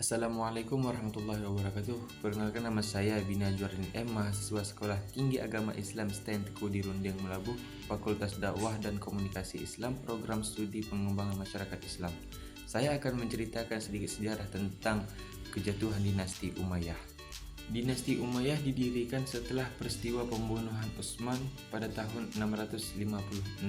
Assalamualaikum warahmatullahi wabarakatuh. Perkenalkan, nama saya Bina Juardin M, mahasiswa Sekolah Tinggi Agama Islam STAN Teku di Rundeng Melabu, Fakultas Dakwah dan Komunikasi Islam, Program Studi Pengembangan Masyarakat Islam. Saya akan menceritakan sedikit sejarah tentang kejatuhan dinasti Umayyah. Dinasti Umayyah didirikan setelah peristiwa pembunuhan Utsman pada tahun 656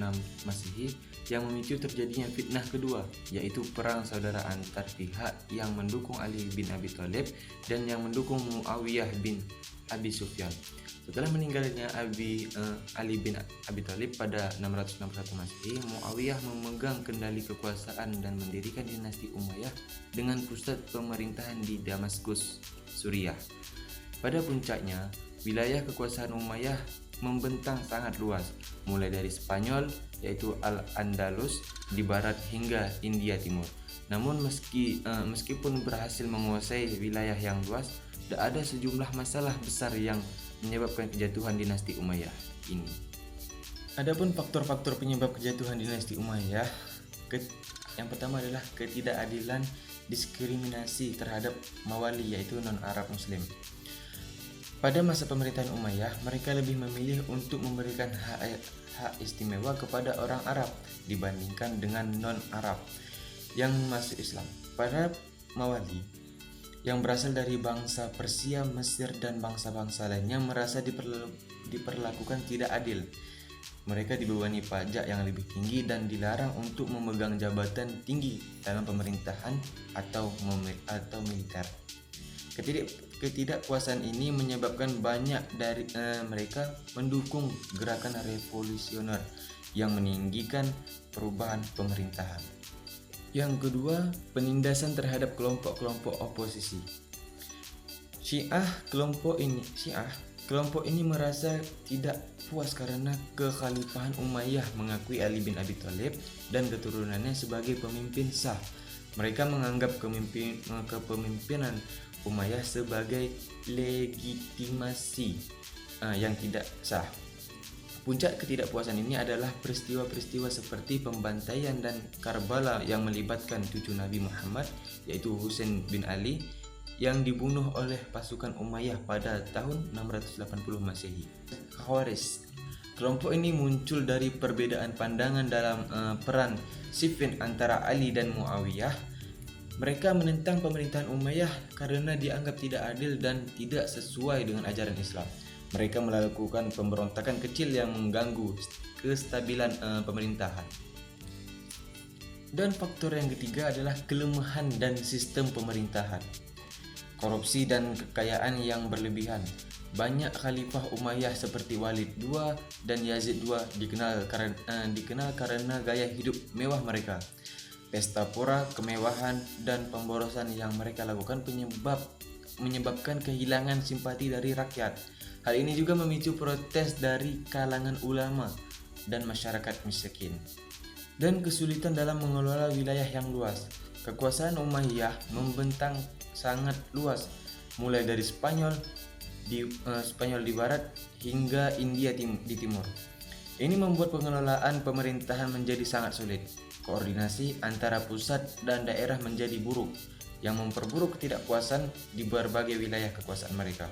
Masehi yang memicu terjadinya fitnah kedua, yaitu perang saudara antar pihak yang mendukung Ali bin Abi Thalib dan yang mendukung Muawiyah bin Abi Sufyan. Setelah meninggalnya Ali bin Abi Thalib pada 661 Masehi, Muawiyah memegang kendali kekuasaan dan mendirikan dinasti Umayyah dengan pusat pemerintahan di Damaskus, Suriah. Pada puncaknya, wilayah kekuasaan Umayyah membentang sangat luas, mulai dari Spanyol yaitu Al-Andalus di barat hingga India Timur. Namun meskipun berhasil menguasai wilayah yang luas, ada sejumlah masalah besar yang menyebabkan kejatuhan dinasti Umayyah ini. Adapun faktor-faktor penyebab kejatuhan dinasti Umayyah, yang pertama adalah ketidakadilan diskriminasi terhadap mawali yaitu non-Arab Muslim. Pada masa pemerintahan Umayyah, mereka lebih memilih untuk memberikan hak istimewa kepada orang Arab dibandingkan dengan non-Arab yang masuk Islam. Para mawali yang berasal dari bangsa Persia, Mesir, dan bangsa-bangsa lainnya merasa diperlakukan tidak adil. Mereka dibebani pajak yang lebih tinggi dan dilarang untuk memegang jabatan tinggi dalam pemerintahan atau militer. Ketidakpuasan ini menyebabkan banyak dari mereka mendukung gerakan revolusioner yang meninggikan perubahan pemerintahan. Yang kedua, penindasan terhadap kelompok-kelompok oposisi. Kelompok ini merasa tidak puas karena kekhalifahan Umayyah mengakui Ali bin Abi Thalib dan keturunannya sebagai pemimpin sah. Mereka menganggap kepemimpinan Umayyah sebagai legitimasi yang tidak sah. Puncak ketidakpuasan ini adalah peristiwa-peristiwa seperti pembantaian dan Karbala yang melibatkan cucu Nabi Muhammad yaitu Husain bin Ali yang dibunuh oleh pasukan Umayyah pada tahun 680 Masehi. Khawarij. Kelompok ini muncul dari perbedaan pandangan dalam perang Siffin antara Ali dan Muawiyah. Mereka menentang pemerintahan Umayyah karena dianggap tidak adil dan tidak sesuai dengan ajaran Islam. Mereka melakukan pemberontakan kecil yang mengganggu kestabilan pemerintahan. Dan faktor yang ketiga adalah kelemahan dan sistem pemerintahan. Korupsi dan kekayaan yang berlebihan. Banyak khalifah Umayyah seperti Walid II dan Yazid II dikenal karena gaya hidup mewah mereka. Pesta pora, kemewahan, dan pemborosan yang mereka lakukan menyebabkan kehilangan simpati dari rakyat. Hal ini juga memicu protes dari kalangan ulama dan masyarakat miskin. Dan kesulitan dalam mengelola wilayah yang luas. Kekuasaan Umayyah membentang sangat luas, mulai dari Spanyol di barat hingga India di timur. Ini membuat pengelolaan pemerintahan menjadi sangat sulit. Koordinasi antara pusat dan daerah menjadi buruk, yang memperburuk ketidakpuasan di berbagai wilayah kekuasaan mereka.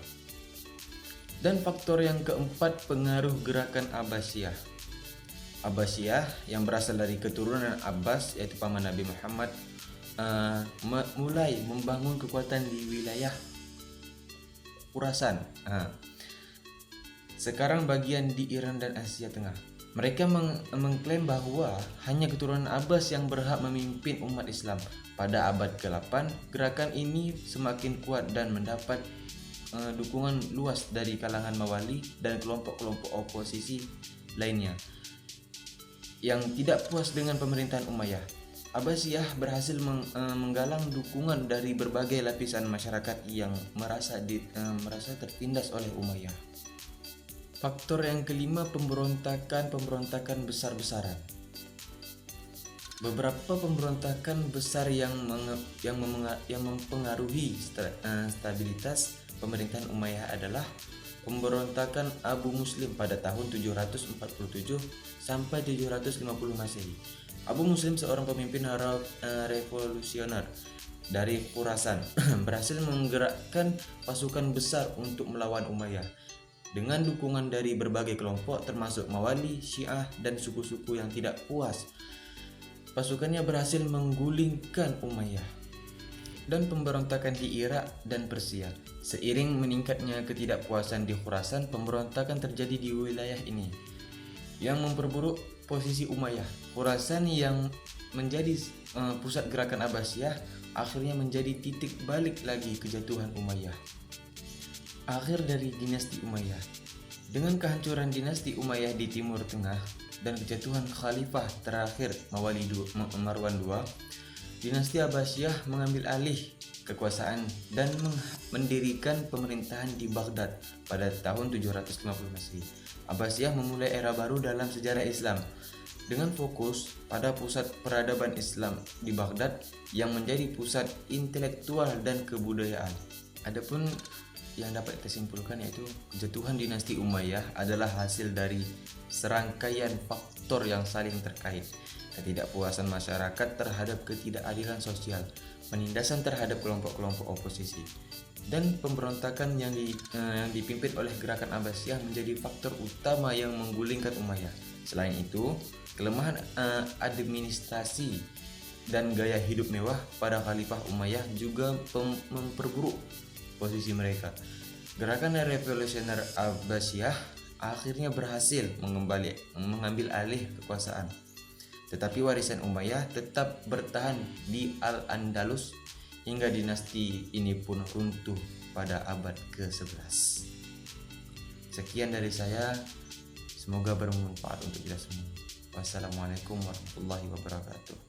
Dan faktor yang keempat, pengaruh gerakan Abbasiyah. Abbasiyah yang berasal dari keturunan Abbas yaitu paman Nabi Muhammad mulai membangun kekuatan di wilayah Khurasan. Sekarang bagian di Iran dan Asia Tengah. Mereka mengklaim bahwa hanya keturunan Abbas yang berhak memimpin umat Islam. Pada abad ke-8, gerakan ini semakin kuat dan mendapat dukungan luas dari kalangan mawali dan kelompok-kelompok oposisi lainnya yang tidak puas dengan pemerintahan Umayyah. Abbasiyah berhasil menggalang dukungan dari berbagai lapisan masyarakat yang merasa tertindas oleh Umayyah. Faktor yang kelima, pemberontakan besar-besaran. Beberapa pemberontakan besar yang mempengaruhi stabilitas pemerintahan Umayyah adalah pemberontakan Abu Muslim pada tahun 747 sampai 750 Masehi. Abu Muslim seorang pemimpin revolusioner dari Khurasan berhasil menggerakkan pasukan besar untuk melawan Umayyah. Dengan dukungan dari berbagai kelompok termasuk Mawali, Syiah, dan suku-suku yang tidak puas, pasukannya berhasil menggulingkan Umayyah dan pemberontakan di Irak dan Persia. Seiring meningkatnya ketidakpuasan di Khurasan, pemberontakan terjadi di wilayah ini yang memperburuk posisi Umayyah. Khurasan yang menjadi pusat gerakan Abbasiyah akhirnya menjadi titik balik lagi kejatuhan Umayyah. Akhir dari dinasti Umayyah. Dengan kehancuran dinasti Umayyah di Timur Tengah dan kejatuhan khalifah terakhir Marwan II, dinasti Abbasiyah mengambil alih kekuasaan dan mendirikan pemerintahan di Baghdad pada tahun 750 Masehi. Abbasiyah memulai era baru dalam sejarah Islam dengan fokus pada pusat peradaban Islam di Baghdad yang menjadi pusat intelektual dan kebudayaan. Adapun yang dapat kita simpulkan yaitu kejatuhan dinasti Umayyah adalah hasil dari serangkaian faktor yang saling terkait. Ketidakpuasan masyarakat terhadap ketidakadilan sosial, penindasan terhadap kelompok-kelompok oposisi, dan pemberontakan yang dipimpin oleh gerakan Abbasiyah menjadi faktor utama yang menggulingkan Umayyah. Selain itu, kelemahan administrasi dan gaya hidup mewah pada Khalifah Umayyah juga memperburuk posisi mereka. Gerakan revolusioner Abbasiyah akhirnya berhasil mengambil alih kekuasaan. Tetapi warisan Umayyah tetap bertahan di Al-Andalus hingga dinasti ini pun runtuh pada abad ke-11. Sekian dari saya, semoga bermanfaat untuk kita semua. Wassalamualaikum warahmatullahi wabarakatuh.